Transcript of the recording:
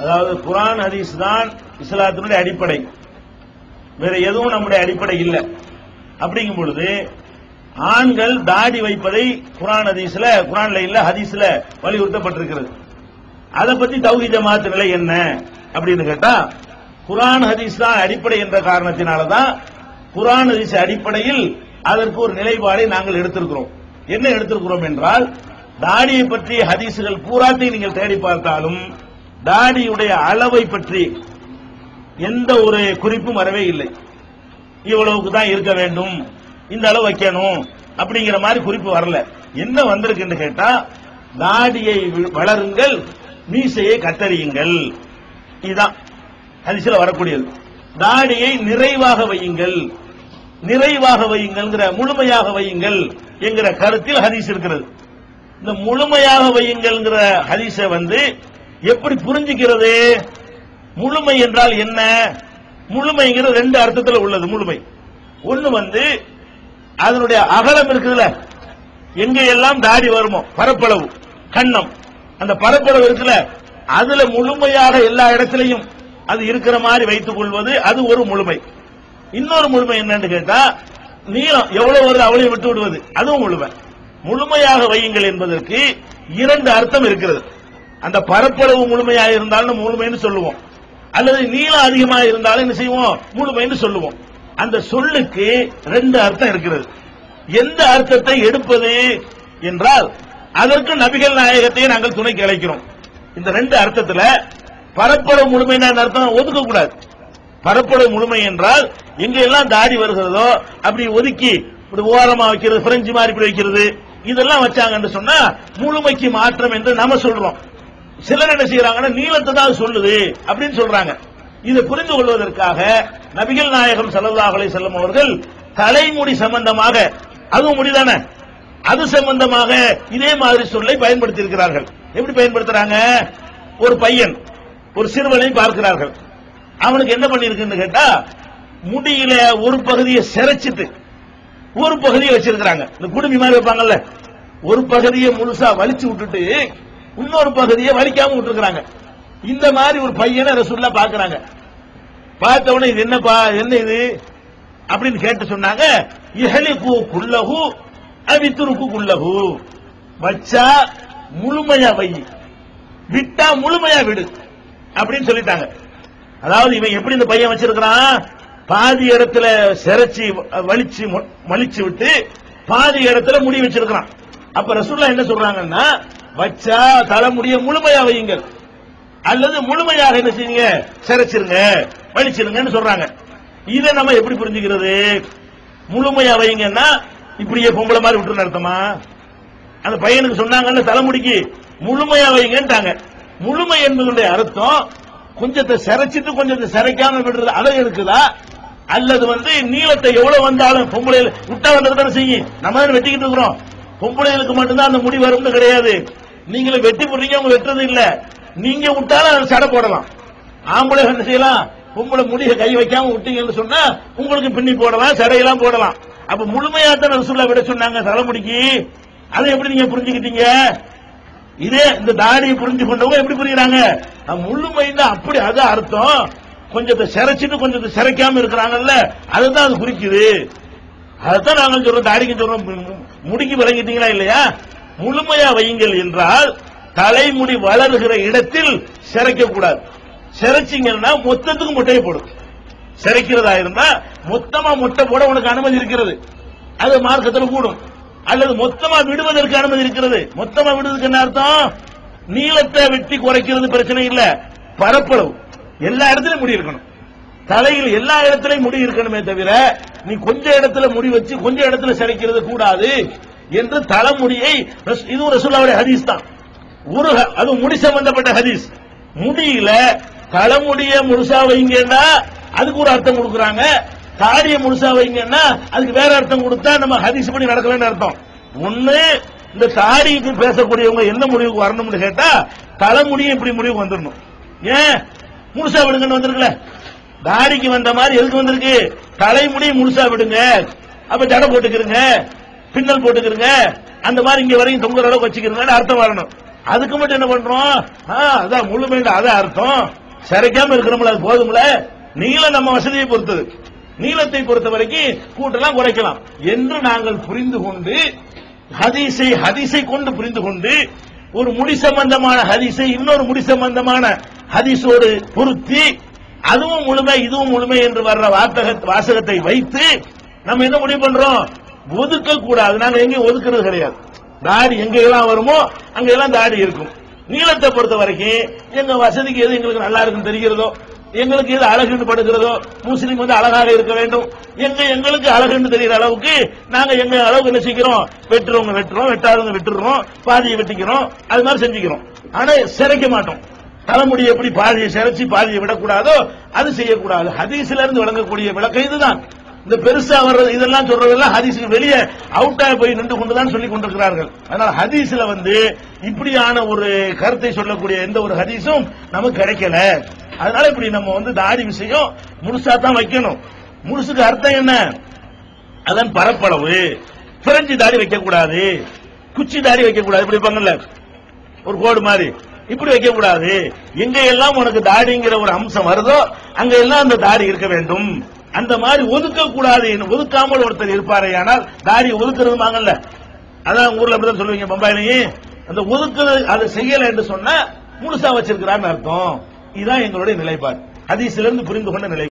அதாவது குர்ஆன் ஹதீஸ் தான் இஸ்லாத்தினுடைய அடிப்படை, வேற எதுவும் நம்முடைய அடிப்படை இல்லை. அப்படிங்கும் பொழுது ஆண்கள் தாடி வைப்பதை குர்ஆன்ல இல்ல ஹதீஸ்ல வலியுறுத்தப்பட்டிருக்கிறது. அதை பத்தி தௌஹீத் ஜமாஅத் நிலை என்ன அப்படின்னு கேட்டா, குர்ஆன் ஹதீஸ் தான் அடிப்படை என்ற காரணத்தினாலதான் குர்ஆன் ஹதீஸ் அடிப்படையில் அதற்கு ஒரு நிலைப்பாடை நாங்கள் எடுத்திருக்கிறோம். என்ன எடுத்திருக்கிறோம் என்றால், தாடியை பற்றி ஹதீசுகள் பூராத்தை நீங்கள் தேடி பார்த்தாலும் தாடியுடைய அளவை பற்றி எந்த ஒரு குறிப்பும் வரவே இல்லை. இவ்வளவுக்கு தான் இருக்க வேண்டும், இந்த அளவு வைக்கணும் அப்படிங்கிற மாதிரி குறிப்பு வரல. என்ன வந்திருக்குன்னு கேட்டா, தாடியை வளருங்கள், மீசையை கத்தரியுங்கள். இதுதான் ஹதீஸ்ல வரக்கூடியது. தாடியை நிறைவாக வையுங்கள், நிறைவாக வையுங்கள், முழுமையாக வையுங்கள் என்கிற கருத்தில் ஹதீஸ் இருக்கிறது. இந்த முழுமையாக வையுங்கள் ஹதீஸை எப்படி புரிஞ்சுக்கிறது? முழுமை என்றால் என்ன? முழுமைங்கிறது ரெண்டு அர்த்தத்தில் உள்ளது. முழுமை ஒன்னு அதனுடைய அகலம் இருக்குதுல, எங்க எல்லாம் தாடி வருமோ பரப்பளவு, கன்னம், அந்த பரப்பளவு இருக்குல்ல, அதுல முழுமையாக எல்லா இடத்திலையும் அது இருக்கிற மாதிரி வைத்துக் கொள்வது, அது ஒரு முழுமை. இன்னொரு முழுமை என்னன்னு கேட்டா, நீளம் எவ்வளவு வருது அவ்வளவு விட்டு விடுவது, அதுவும் முழுமை. முழுமையாக வையுங்கள் என்பதற்கு இரண்டு அர்த்தம் இருக்கிறது. அந்த பரப்பளவு முழுமையாக இருந்தாலும் முழுமைன்னு சொல்லுவோம், அல்லது நீளம் அதிகமாக இருந்தாலும் என்ன செய்வோம், முழுமைன்னு சொல்லுவோம். அந்த சொல்லுக்கு ரெண்டு அர்த்தம் இருக்கிறது. எந்த அர்த்தத்தை எடுப்பது என்றால், அதற்கு நபிகள் நாயகத்தை நாங்கள் துணைக்கு அழைக்கிறோம். இந்த ரெண்டு அர்த்தத்தில் பரப்பளவு முழுமையான அர்த்தம் ஒதுக்க கூடாது. பரப்பளவு முழுமை என்றால் எங்க எல்லாம் தாடி வருகிறதோ அப்படி ஒதுக்கி ஓரமா வைக்கிறது, பிரெஞ்சு மாதிரி இப்படி வைக்கிறது, இதெல்லாம் வச்சாங்கன்னு சொன்னா முழுமைக்கு மாற்றம் என்று நாம சொல்றோம். சிலர் என்ன செய்யறாங்கன்னா, நீளத்தை தான் சொல்லுது அப்படின்னு சொல்றாங்க. இதை புரிந்து கொள்வதற்காக நபிகள் நாயகம் ஸல்லல்லாஹு அலைஹி வஸல்லம் அவர்கள் தலைமுடி சம்பந்தமாக, அதுவும் முடிதானே, அது சம்பந்தமாக இதே மாதிரி சொல்லை பயன்படுத்தி இருக்கிறார்கள். எப்படி பயன்படுத்துறாங்க? ஒரு பையன் ஒரு சிறுவனை பார்க்கிறார்கள், அவனுக்கு என்ன பண்ணிருக்குன்னு கேட்டா, முடியில ஒரு பகுதியை சிரைச்சிட்டு ஒரு பகுதியை வச்சிருக்கிறாங்க. இந்த குடுமி மாதிரி வைப்பாங்கல்ல, ஒரு பகுதியை முழுசா வலிச்சு விட்டுட்டு இன்னொரு பகுதியை வலிக்காம விட்டுருக்காங்க. இந்த மாதிரி ஒரு பையனை ரசூலுல்லாஹ் பாக்குறாங்க. பார்த்த உடனே இது என்னப்பா, என்ன இது அப்படின்னு கேட்டு சொன்னாங்க, இஹ்லிகு குல்லஹு அவித்ருக்கு குல்லஹு, வச்சா முழுமையா வை, விட்டா முழுமையா விடு அப்படின்னு சொல்லிட்டாங்க. அதாவது இவன் எப்படி இந்த பையன் வச்சிருக்கிறான், பாதி இடத்துல சிரைச்சி வலிச்சு விட்டு பாதி இடத்துல முடி வச்சிருக்கிறான். அப்ப ரசூலுல்லாஹ் என்ன சொல்றாங்கன்னா, வச்சா தலைமுடிய முழுமையா வையுங்கள், அல்லது முழுமையாக என்ன செய்யுங்க, சிரைச்சிருங்க, வலிச்சிருங்கன்னு சொல்றாங்க. இதை நம்ம எப்படி புரிஞ்சுக்கிறது? முழுமையா வைங்கன்னா இப்படியே பொம்பளை மாதிரி விட்டு அர்த்தமா? அந்த பையனுக்கு சொன்னாங்கன்னு தலைமுடிக்கு முழுமையா வைங்கன்ட்டாங்க. முழுமை என்பதனுடைய அர்த்தம் கொஞ்சத்தை சிரைச்சிட்டு கொஞ்சத்தை சிரைக்காம விடுறது அழகு இருக்குதா, அல்லது நீளத்தை எவ்வளவு வந்தாலும் பொம்பளை விட்டா வந்ததுதானே செய்யும். நம்ம வெட்டிக்கிட்டு இருக்கிறோம், பொம்பளைகளுக்கு மட்டும்தான் அந்த முடி வரும்னு கிடையாது. நீங்களும் வெட்டி போடுறீங்க, அவங்க வெட்டுறது இல்ல. நீங்க விட்டாலும் சடை போடலாம். ஆம்பளை என்ன செய்யலாம், பொம்பளை முடிய கை வைக்காம விட்டீங்கன்னு சொன்னா உங்களுக்கு பின்னி போடலாம், சடையெல்லாம் போடலாம். அப்ப முழுமையாத்தான் ரசூலுல்லாஹ் விட சொன்னாங்க தலைமுடிக்கு. அதை எப்படி நீங்க புரிஞ்சுக்கிட்டீங்க? இதே இந்த தாடியை புரிஞ்சு கொண்டவங்க எப்படி புரியுறாங்க, முழுமைன்னா அப்படி அது அர்த்தம், கொஞ்சத்தை சிரைச்சிட்டு கொஞ்சத்தை சிரைக்காம இருக்கிறாங்கல்ல, அதுதான் அது குறிக்குது. அதைத்தான் நாங்கள் சொல்றோம், தாடிக்கு சொல்றோம். முடிக்கு விளங்கிட்டீங்களா இல்லையா? முழுமையா வையுங்கள் என்றால் தலைமுடி வளர்கிற இடத்தில் சிரைக்க கூடாது. சிரைச்சிங்கன்னா மொத்தத்துக்கு மொட்டையை போடும். சிரைக்கிறதா இருந்தா மொத்தமா மொட்டை போட உனக்கு அனுமதி இருக்கிறது, அது மார்க்கத்தில் கூடும். அல்லது மொத்தமா விடுவதற்கு அனுமதி இருக்கிறது. மொத்தமா விடுவதற்கு என்ன அர்த்தம்? நீளத்தை வெட்டி குறைக்கிறது பிரச்சனை இல்ல, பரப்பளவு எல்லா இடத்திலும் முடி இருக்கணும். தலையில் எல்லா இடத்திலையும் முடி இருக்கணுமே தவிர நீ கொஞ்ச இடத்துல முடி வச்சு கொஞ்ச இடத்துல சிரைக்கிறது கூடாது என்று தலைமுடியை, இதுவும் ரசூலுல்லாஹ்வுடைய ஹதீஸ் தான். அது முடி சம்பந்தப்பட்ட ஹதீஸ். முடியில தலைமுடிய முழுசா வைங்கன்னா அதுக்கு ஒரு அர்த்தம் கொடுக்கறாங்க, தாடிய முழுசா வைங்கன்னா அதுக்கு வேற அர்த்தம் கொடுத்தா நம்ம ஹதீஸ் படி நடக்கலன்னு அர்த்தம். ஒண்ணு, இந்த தாடிக்கு பேசக்கூடியவங்க என்ன முடிவுக்கு வரணும்னு கேட்டா, தலைமுடியும் இப்படி முடிவுக்கு வந்துடணும். ஏன் முழுசா விடுங்கன்னு வந்திருக்கல, தாடிக்கு வந்த மாதிரி எதுக்கு வந்திருக்கு, தலைமுடி முழுசா விடுங்க, அப்ப ஜடை போட்டுக்கிறங்க, பின்னல் போட்டுக்கிறங்க, அந்த மாதிரி இங்க வரைக்கும் தொங்குற அளவுக்கு வச்சுக்கிறங்க அர்த்தம் வரணும். அதுக்கு மட்டும் என்ன பண்றோம்? அதான் முழுமையில அதான் அர்த்தம். சிறைக்காம இருக்கிறோம்ல, அது போதும்ல. நீளம் நம்ம வசதியை பொறுத்தது. நீளத்தை பொறுத்த வரைக்கும் கூட்டலாம் குறைக்கலாம் என்று நாங்கள் புரிந்து கொண்டு, ஹதீஸை கொண்டு புரிந்து கொண்டு, ஒரு முடி சம்பந்தமான ஹதீஸை இன்னொரு முடி சம்பந்தமான ஹதீஸோடு பொருத்தி, அதுவும் முழுமை இதுவும் முழுமை என்று வர்ற வாசகத்தை வைத்து நம்ம என்ன முடிவு பண்றோம்? ஒதுக்க கூடாது. நாங்க எங்கேயும் ஒதுக்குறது கிடையாது. தாடி எங்கெல்லாம் வருமோ அங்கெல்லாம் தாடி இருக்கும். நீளத்தை பொறுத்த வரைக்கும் எங்க வசதிக்கு எது எங்களுக்கு நல்லா இருக்குன்னு தெரிகிறதோ, எங்களுக்கு எது அழகுன்னு படுகிறதோ, முஸ்லீம் வந்து அழகாக இருக்க வேண்டும், எங்களுக்கு அழகுன்னு தெரிகிற அளவுக்கு நாங்க எங்க அளவுக்கு என்ன செய்கிறோம்? வெட்டுறவங்க வெட்டுறோம், வெட்டாதவங்க விட்டுறோம், பாதியை வெட்டிக்கிறோம், அது மாதிரி செஞ்சுக்கிறோம். ஆனா சிறைக்க மாட்டோம். தலைமுடி எப்படி பாதியை சிறைச்சி பாதியை விடக்கூடாதோ அது செய்யக்கூடாது. ஹதீஸ்ல இருந்து வழங்கக்கூடிய விளக்கம் இதுதான். இந்த பெருசா வர்றது இதெல்லாம் சொல்றதெல்லாம் ஹதீஸுக்கு வெளியே அவுட்டா போய் நின்று கொண்டுதான் சொல்லிக் கொண்டிருக்கிறார்கள். அதனால ஹதீஸ்ல வந்து இப்படியான ஒரு கருத்தை சொல்லக்கூடிய எந்த ஒரு ஹதீஸும் நமக்கு கிடைக்கல. அதனால இப்படி நம்ம வந்து தாடி விஷயம் முழுசா தான் வைக்கணும். முழுசுக்கு அர்த்தம் என்ன? அதன் பரப்பளவு. பிரெஞ்சு தாடி வைக்க கூடாது, குச்சி தாடி வைக்க கூடாது. இப்படி இருப்பாங்கல்ல ஒரு கோடு மாதிரி, இப்படி வைக்க கூடாது. எங்க எல்லாம் உனக்கு தாடிங்கிற ஒரு அம்சம் வருதோ அங்க எல்லாம் அந்த தாடி இருக்க வேண்டும். அந்த மாதிரி ஒதுக்க கூடாது. ஒதுக்காமல் ஒருத்தர் இருப்பாரே ஆனால் தாடி ஒதுக்குறதுமாங்கல்ல, அதான் ஊர்ல அப்படிதான் சொல்லுவீங்க பம்பாயிலையும். அந்த ஒதுக்குறது அதை செய்யல என்று சொன்னா முழுசா வச்சிருக்கிறான்னு அர்த்தம். இதுதான் எங்களுடைய நிலைப்பாடு, ஹதீஸிலிருந்து புரிந்து கொண்ட நிலை.